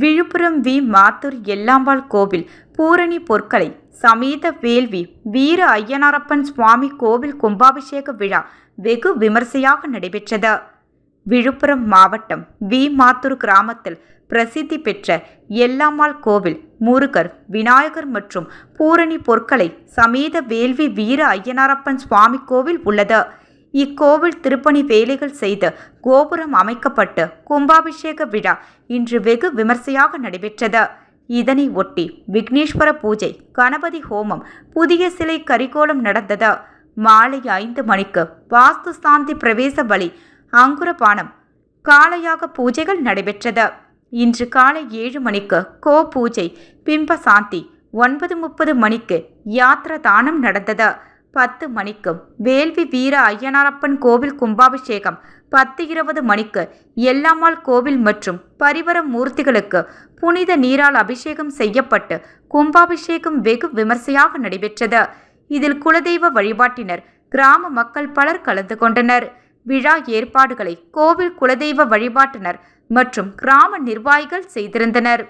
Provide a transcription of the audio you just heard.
Villupuram we. Mathur எல்லாம்பாள் கோவில் பூரணி பொற்களை சமேத வேள்வி வீர ஐயனாரப்பன் சுவாமி கோவில் கும்பாபிஷேக விழா வெகு விமர்சையாக நடைபெற்றது. விழுப்புரம் மாவட்டம் வி. மாத்தூர் கிராமத்தில் பிரசித்தி பெற்ற எல்லாம்பாள் கோவில் முருகர், விநாயகர் மற்றும் பூரணி பொற்களை சமேத வேள்வி வீர ஐயனாரப்பன் சுவாமி கோவில் உள்ளது. இக்கோவில் திருப்பணி வேலைகள் செய்து கோபுரம் அமைக்கப்பட்டு கும்பாபிஷேக விழா இன்று வெகு விமர்சையாக நடைபெற்றது. இதனை ஒட்டி விக்னேஸ்வர பூஜை, கணபதி ஹோமம், புதிய சிலை கரிகோலம் நடந்தது. மாலை 5 மணிக்கு வாஸ்து சாந்தி பிரவேச பலி, அங்குரபானம், காளையாக பூஜைகள் நடைபெற்றது. இன்று காலை 7 மணிக்கு கோ பூஜை, பிம்ப சாந்தி, 9:30 மணிக்கு யாத்ரா தானம் நடந்தது. 10 மணிக்கு வேள்வி வீர ஐயனாரப்பன் கோவில் கும்பாபிஷேகம், 10:20 மணிக்கு எல்லாம்பாள் கோவில் மற்றும் பரிவர மூர்த்திகளுக்கு புனித நீரால் அபிஷேகம் செய்யப்பட்டு கும்பாபிஷேகம் வெகு விமர்சையாக நடைபெற்றது. இதில் குலதெய்வ வழிபாட்டினர், கிராம மக்கள் பலர் கலந்து கொண்டனர். விழா ஏற்பாடுகளை கோவில் குலதெய்வ வழிபாட்டினர் மற்றும் கிராம நிர்வாகிகள் செய்திருந்தனர்.